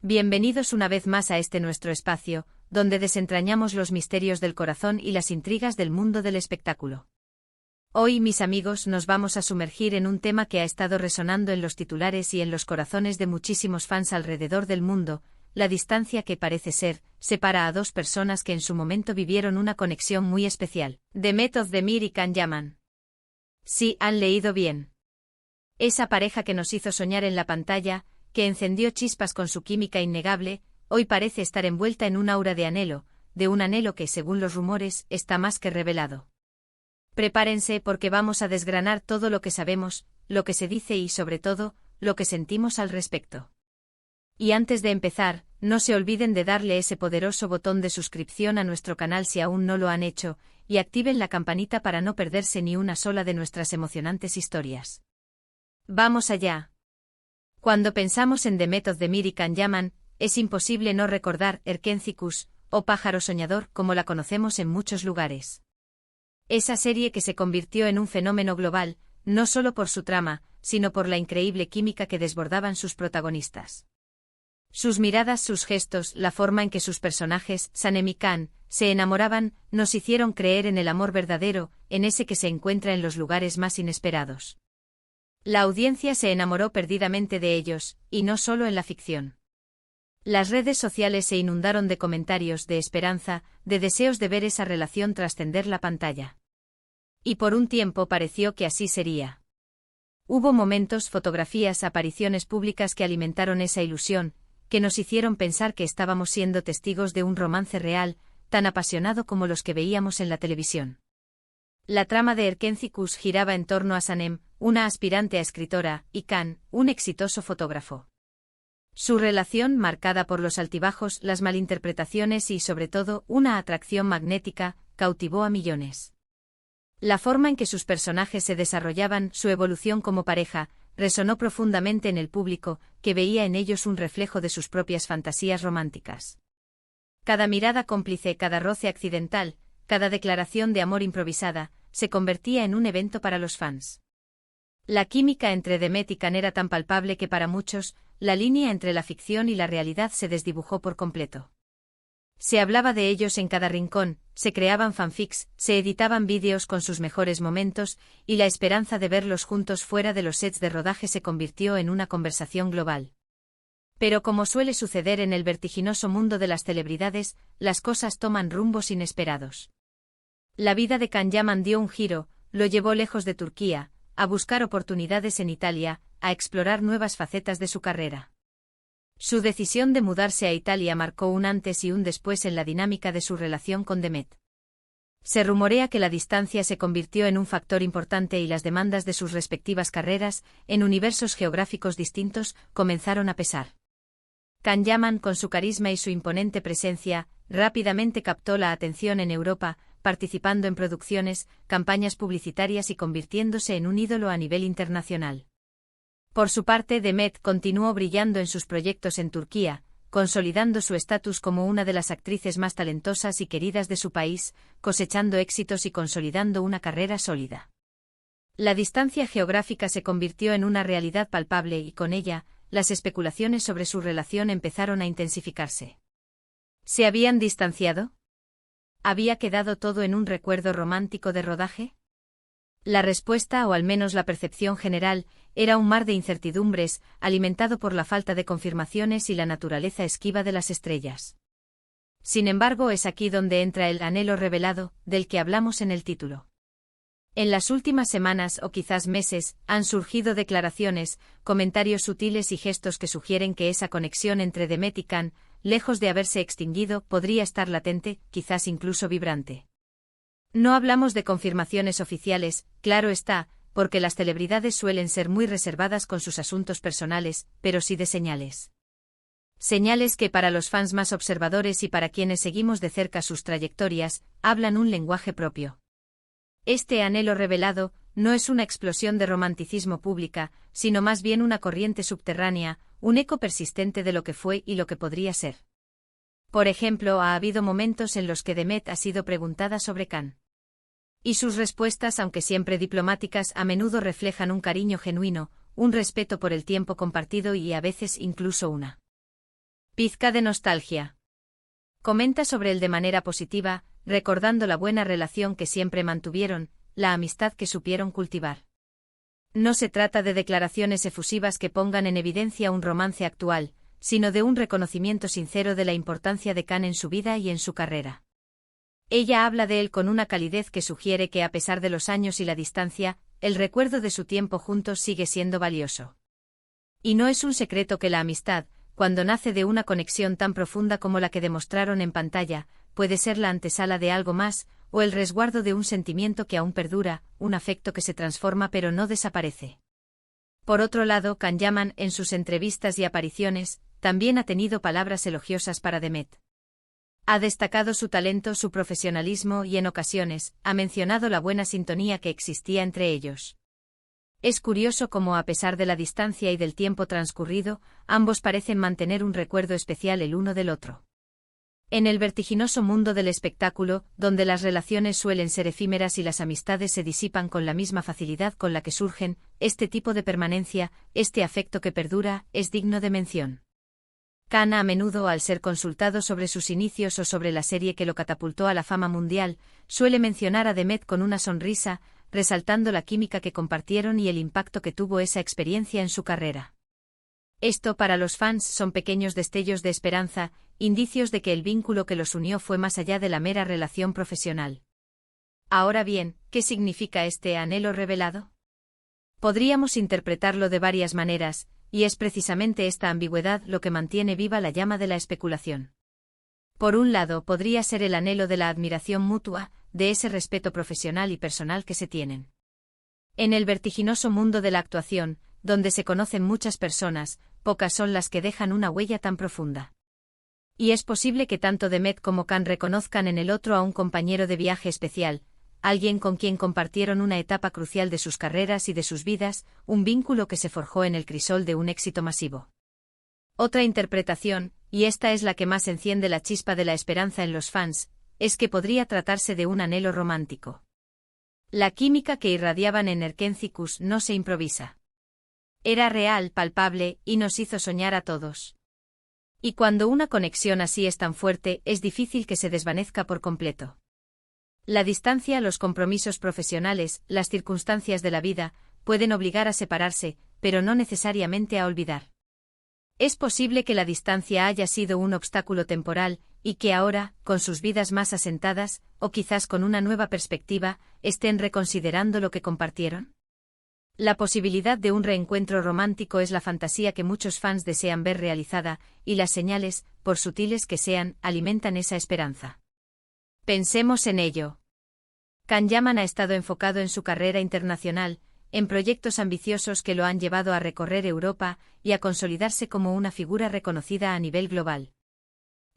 Bienvenidos una vez más a este nuestro espacio, donde desentrañamos los misterios del corazón y las intrigas del mundo del espectáculo. Hoy, mis amigos, nos vamos a sumergir en un tema que ha estado resonando en los titulares y en los corazones de muchísimos fans alrededor del mundo: la distancia que parece ser separa a dos personas que en su momento vivieron una conexión muy especial. Demet Özdemir y Can Yaman. Sí, han leído bien. Esa pareja que nos hizo soñar en la pantalla, que encendió chispas con su química innegable, hoy parece estar envuelta en un aura de un anhelo que, según los rumores, está más que revelado. Prepárense porque vamos a desgranar todo lo que sabemos, lo que se dice y, sobre todo, lo que sentimos al respecto. Y antes de empezar, no se olviden de darle ese poderoso botón de suscripción a nuestro canal si aún no lo han hecho, y activen la campanita para no perderse ni una sola de nuestras emocionantes historias. ¡Vamos allá! Cuando pensamos en Demet Özdemir y Can Yaman, es imposible no recordar Erkenzikuş, o Pájaro Soñador, como la conocemos en muchos lugares. Esa serie que se convirtió en un fenómeno global, no solo por su trama, sino por la increíble química que desbordaban sus protagonistas. Sus miradas, sus gestos, la forma en que sus personajes, Sanem y Can, se enamoraban, nos hicieron creer en el amor verdadero, en ese que se encuentra en los lugares más inesperados. La audiencia se enamoró perdidamente de ellos, y no solo en la ficción. Las redes sociales se inundaron de comentarios de esperanza, de deseos de ver esa relación trascender la pantalla. Y por un tiempo pareció que así sería. Hubo momentos, fotografías, apariciones públicas que alimentaron esa ilusión, que nos hicieron pensar que estábamos siendo testigos de un romance real, tan apasionado como los que veíamos en la televisión. La trama de Erkenzikuş giraba en torno a Sanem, una aspirante a escritora, y Can, un exitoso fotógrafo. Su relación, marcada por los altibajos, las malinterpretaciones y, sobre todo, una atracción magnética, cautivó a millones. La forma en que sus personajes se desarrollaban, su evolución como pareja, resonó profundamente en el público, que veía en ellos un reflejo de sus propias fantasías románticas. Cada mirada cómplice, cada roce accidental, cada declaración de amor improvisada, se convertía en un evento para los fans. La química entre Demet y Can era tan palpable que para muchos, la línea entre la ficción y la realidad se desdibujó por completo. Se hablaba de ellos en cada rincón, se creaban fanfics, se editaban vídeos con sus mejores momentos, y la esperanza de verlos juntos fuera de los sets de rodaje se convirtió en una conversación global. Pero como suele suceder en el vertiginoso mundo de las celebridades, las cosas toman rumbos inesperados. La vida de Can Yaman dio un giro, lo llevó lejos de Turquía, a buscar oportunidades en Italia, a explorar nuevas facetas de su carrera. Su decisión de mudarse a Italia marcó un antes y un después en la dinámica de su relación con Demet. Se rumorea que la distancia se convirtió en un factor importante y las demandas de sus respectivas carreras, en universos geográficos distintos, comenzaron a pesar. Can Yaman, con su carisma y su imponente presencia, rápidamente captó la atención en Europa, participando en producciones, campañas publicitarias y convirtiéndose en un ídolo a nivel internacional. Por su parte, Demet continuó brillando en sus proyectos en Turquía, consolidando su estatus como una de las actrices más talentosas y queridas de su país, cosechando éxitos y consolidando una carrera sólida. La distancia geográfica se convirtió en una realidad palpable y con ella, las especulaciones sobre su relación empezaron a intensificarse. ¿Se habían distanciado? ¿Había quedado todo en un recuerdo romántico de rodaje? La respuesta, o al menos la percepción general, era un mar de incertidumbres, alimentado por la falta de confirmaciones y la naturaleza esquiva de las estrellas. Sin embargo, es aquí donde entra el anhelo revelado, del que hablamos en el título. En las últimas semanas o quizás meses, han surgido declaraciones, comentarios sutiles y gestos que sugieren que esa conexión entre Demet y Can, lejos de haberse extinguido, podría estar latente, quizás incluso vibrante. No hablamos de confirmaciones oficiales, claro está, porque las celebridades suelen ser muy reservadas con sus asuntos personales, pero sí de señales. Señales que para los fans más observadores y para quienes seguimos de cerca sus trayectorias, hablan un lenguaje propio. Este anhelo revelado no es una explosión de romanticismo pública, sino más bien una corriente subterránea, un eco persistente de lo que fue y lo que podría ser. Por ejemplo, ha habido momentos en los que Demet ha sido preguntada sobre Can. Y sus respuestas, aunque siempre diplomáticas, a menudo reflejan un cariño genuino, un respeto por el tiempo compartido y a veces incluso una Pizca de nostalgia. Comenta sobre él de manera positiva, recordando la buena relación que siempre mantuvieron, la amistad que supieron cultivar. No se trata de declaraciones efusivas que pongan en evidencia un romance actual, sino de un reconocimiento sincero de la importancia de Khan en su vida y en su carrera. Ella habla de él con una calidez que sugiere que a pesar de los años y la distancia, el recuerdo de su tiempo juntos sigue siendo valioso. Y no es un secreto que la amistad, cuando nace de una conexión tan profunda como la que demostraron en pantalla, puede ser la antesala de algo más, o el resguardo de un sentimiento que aún perdura, un afecto que se transforma pero no desaparece. Por otro lado, Can Yaman, en sus entrevistas y apariciones, también ha tenido palabras elogiosas para Demet. Ha destacado su talento, su profesionalismo y en ocasiones, ha mencionado la buena sintonía que existía entre ellos. Es curioso cómo a pesar de la distancia y del tiempo transcurrido, ambos parecen mantener un recuerdo especial el uno del otro. En el vertiginoso mundo del espectáculo, donde las relaciones suelen ser efímeras y las amistades se disipan con la misma facilidad con la que surgen, este tipo de permanencia, este afecto que perdura, es digno de mención. Khan, a menudo al ser consultado sobre sus inicios o sobre la serie que lo catapultó a la fama mundial, suele mencionar a Demet con una sonrisa, resaltando la química que compartieron y el impacto que tuvo esa experiencia en su carrera. Esto para los fans son pequeños destellos de esperanza, indicios de que el vínculo que los unió fue más allá de la mera relación profesional. Ahora bien, ¿qué significa este anhelo revelado? Podríamos interpretarlo de varias maneras, y es precisamente esta ambigüedad lo que mantiene viva la llama de la especulación. Por un lado, podría ser el anhelo de la admiración mutua, de ese respeto profesional y personal que se tienen. En el vertiginoso mundo de la actuación, donde se conocen muchas personas, pocas son las que dejan una huella tan profunda. Y es posible que tanto Demet como Khan reconozcan en el otro a un compañero de viaje especial, alguien con quien compartieron una etapa crucial de sus carreras y de sus vidas, un vínculo que se forjó en el crisol de un éxito masivo. Otra interpretación, y esta es la que más enciende la chispa de la esperanza en los fans, es que podría tratarse de un anhelo romántico. La química que irradiaban en Erkenci-Kuş no se improvisa. Era real, palpable, y nos hizo soñar a todos. Y cuando una conexión así es tan fuerte, es difícil que se desvanezca por completo. La distancia, los compromisos profesionales, las circunstancias de la vida, pueden obligar a separarse, pero no necesariamente a olvidar. Es posible que la distancia haya sido un obstáculo temporal, y que ahora, con sus vidas más asentadas, o quizás con una nueva perspectiva, estén reconsiderando lo que compartieron. La posibilidad de un reencuentro romántico es la fantasía que muchos fans desean ver realizada, y las señales, por sutiles que sean, alimentan esa esperanza. Pensemos en ello. Can Yaman ha estado enfocado en su carrera internacional, en proyectos ambiciosos que lo han llevado a recorrer Europa y a consolidarse como una figura reconocida a nivel global.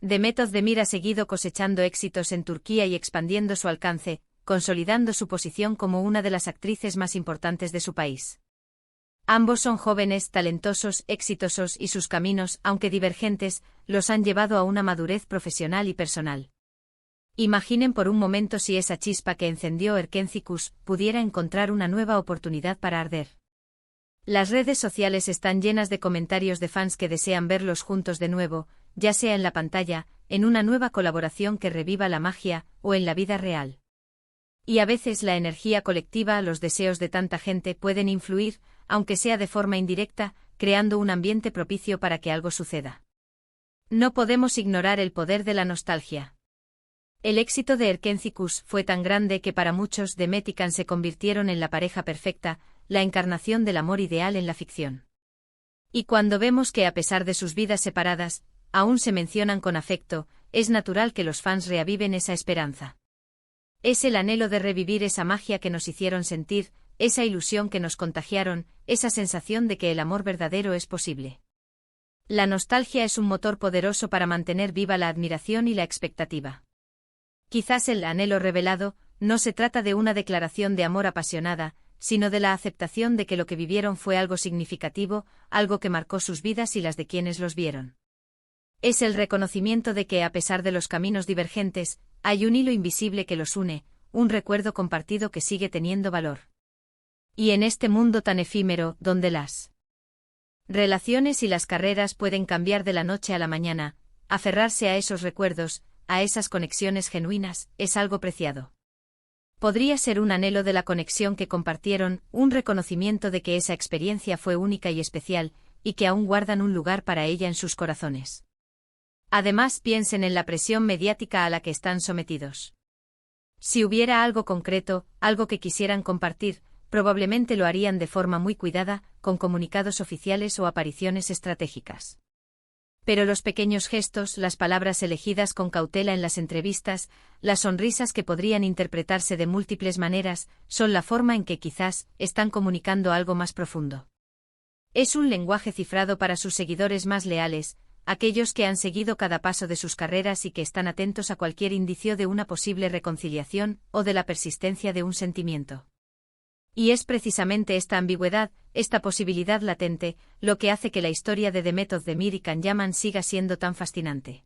Demet Özdemir ha seguido cosechando éxitos en Turquía y expandiendo su alcance, consolidando su posición como una de las actrices más importantes de su país. Ambos son jóvenes, talentosos, exitosos y sus caminos, aunque divergentes, los han llevado a una madurez profesional y personal. Imaginen por un momento si esa chispa que encendió Erkenci-Kuş pudiera encontrar una nueva oportunidad para arder. Las redes sociales están llenas de comentarios de fans que desean verlos juntos de nuevo, ya sea en la pantalla, en una nueva colaboración que reviva la magia, o en la vida real. Y a veces la energía colectiva, los deseos de tanta gente pueden influir, aunque sea de forma indirecta, creando un ambiente propicio para que algo suceda. No podemos ignorar el poder de la nostalgia. El éxito de Erkenci-Kuş fue tan grande que para muchos Demet y Khan se convirtieron en la pareja perfecta, la encarnación del amor ideal en la ficción. Y cuando vemos que a pesar de sus vidas separadas, aún se mencionan con afecto, es natural que los fans reaviven esa esperanza. Es el anhelo de revivir esa magia que nos hicieron sentir, esa ilusión que nos contagiaron, esa sensación de que el amor verdadero es posible. La nostalgia es un motor poderoso para mantener viva la admiración y la expectativa. Quizás el anhelo revelado no se trata de una declaración de amor apasionada, sino de la aceptación de que lo que vivieron fue algo significativo, algo que marcó sus vidas y las de quienes los vieron. Es el reconocimiento de que a pesar de los caminos divergentes, hay un hilo invisible que los une, un recuerdo compartido que sigue teniendo valor. Y en este mundo tan efímero, donde las Relaciones y las carreras pueden cambiar de la noche a la mañana, aferrarse a esos recuerdos, a esas conexiones genuinas, es algo preciado. Podría ser un anhelo de la conexión que compartieron, un reconocimiento de que esa experiencia fue única y especial, y que aún guardan un lugar para ella en sus corazones. Además, piensen en la presión mediática a la que están sometidos. Si hubiera algo concreto, algo que quisieran compartir, probablemente lo harían de forma muy cuidada, con comunicados oficiales o apariciones estratégicas. Pero los pequeños gestos, las palabras elegidas con cautela en las entrevistas, las sonrisas que podrían interpretarse de múltiples maneras, son la forma en que quizás están comunicando algo más profundo. Es un lenguaje cifrado para sus seguidores más leales, aquellos que han seguido cada paso de sus carreras y que están atentos a cualquier indicio de una posible reconciliación o de la persistencia de un sentimiento. Y es precisamente esta ambigüedad, esta posibilidad latente, lo que hace que la historia de The Method de Mir y Can Yaman siga siendo tan fascinante.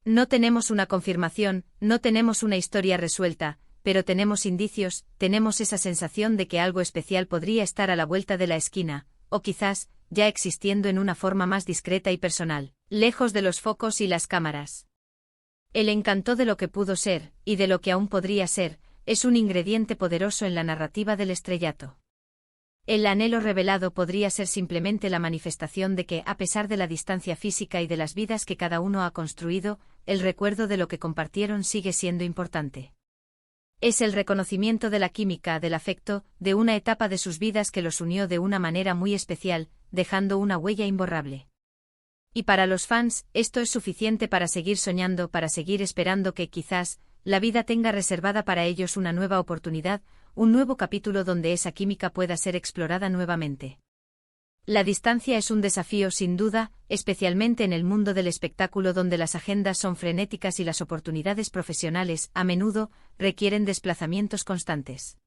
No tenemos una confirmación, no tenemos una historia resuelta, pero tenemos indicios, tenemos esa sensación de que algo especial podría estar a la vuelta de la esquina, o quizás, ya existiendo en una forma más discreta y personal, lejos de los focos y las cámaras. El encanto de lo que pudo ser, y de lo que aún podría ser, es un ingrediente poderoso en la narrativa del estrellato. El anhelo revelado podría ser simplemente la manifestación de que, a pesar de la distancia física y de las vidas que cada uno ha construido, el recuerdo de lo que compartieron sigue siendo importante. Es el reconocimiento de la química, del afecto, de una etapa de sus vidas que los unió de una manera muy especial, dejando una huella imborrable. Y para los fans, esto es suficiente para seguir soñando, para seguir esperando que, quizás, la vida tenga reservada para ellos una nueva oportunidad, un nuevo capítulo donde esa química pueda ser explorada nuevamente. La distancia es un desafío sin duda, especialmente en el mundo del espectáculo donde las agendas son frenéticas y las oportunidades profesionales, a menudo, requieren desplazamientos constantes.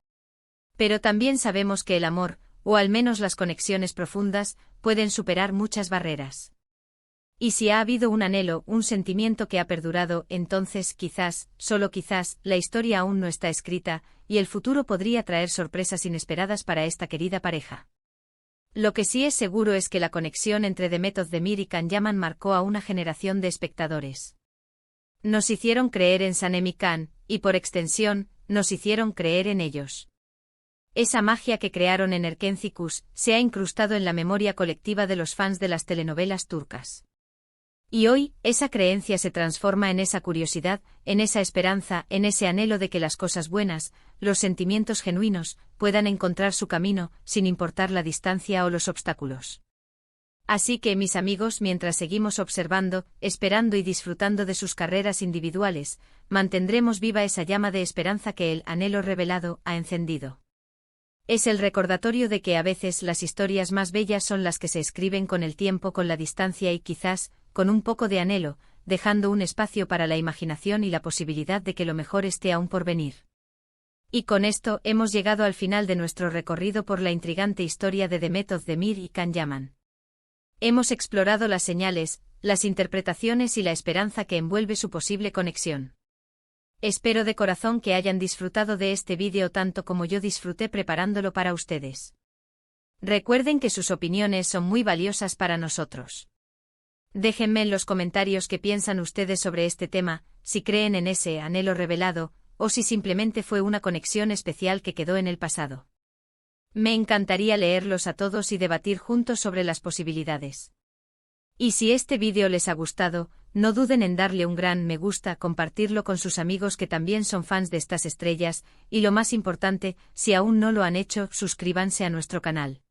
Pero también sabemos que el amor, o al menos las conexiones profundas, pueden superar muchas barreras. Y si ha habido un anhelo, un sentimiento que ha perdurado, entonces, quizás, solo quizás, la historia aún no está escrita, y el futuro podría traer sorpresas inesperadas para esta querida pareja. Lo que sí es seguro es que la conexión entre The Method de Mir y Can Yaman marcó a una generación de espectadores. Nos hicieron creer en Sanem y Can, y por extensión, nos hicieron creer en ellos. Esa magia que crearon en Erkenci se ha incrustado en la memoria colectiva de los fans de las telenovelas turcas. Y hoy, esa creencia se transforma en esa curiosidad, en esa esperanza, en ese anhelo de que las cosas buenas, los sentimientos genuinos, puedan encontrar su camino, sin importar la distancia o los obstáculos. Así que, mis amigos, mientras seguimos observando, esperando y disfrutando de sus carreras individuales, mantendremos viva esa llama de esperanza que el anhelo revelado ha encendido. Es el recordatorio de que a veces las historias más bellas son las que se escriben con el tiempo, con la distancia y quizás, con un poco de anhelo, dejando un espacio para la imaginación y la posibilidad de que lo mejor esté aún por venir. Y con esto hemos llegado al final de nuestro recorrido por la intrigante historia de The Method de Mir y Can Yaman. Hemos explorado las señales, las interpretaciones y la esperanza que envuelve su posible conexión. Espero de corazón que hayan disfrutado de este vídeo tanto como yo disfruté preparándolo para ustedes. Recuerden que sus opiniones son muy valiosas para nosotros. Déjenme en los comentarios qué piensan ustedes sobre este tema, si creen en ese anhelo revelado, o si simplemente fue una conexión especial que quedó en el pasado. Me encantaría leerlos a todos y debatir juntos sobre las posibilidades. Y si este vídeo les ha gustado, no duden en darle un gran me gusta, compartirlo con sus amigos que también son fans de estas estrellas, y lo más importante, si aún no lo han hecho, suscríbanse a nuestro canal.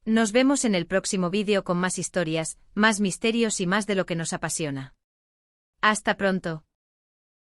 Nos vemos en el próximo vídeo con más historias, más misterios y más de lo que nos apasiona. Hasta pronto.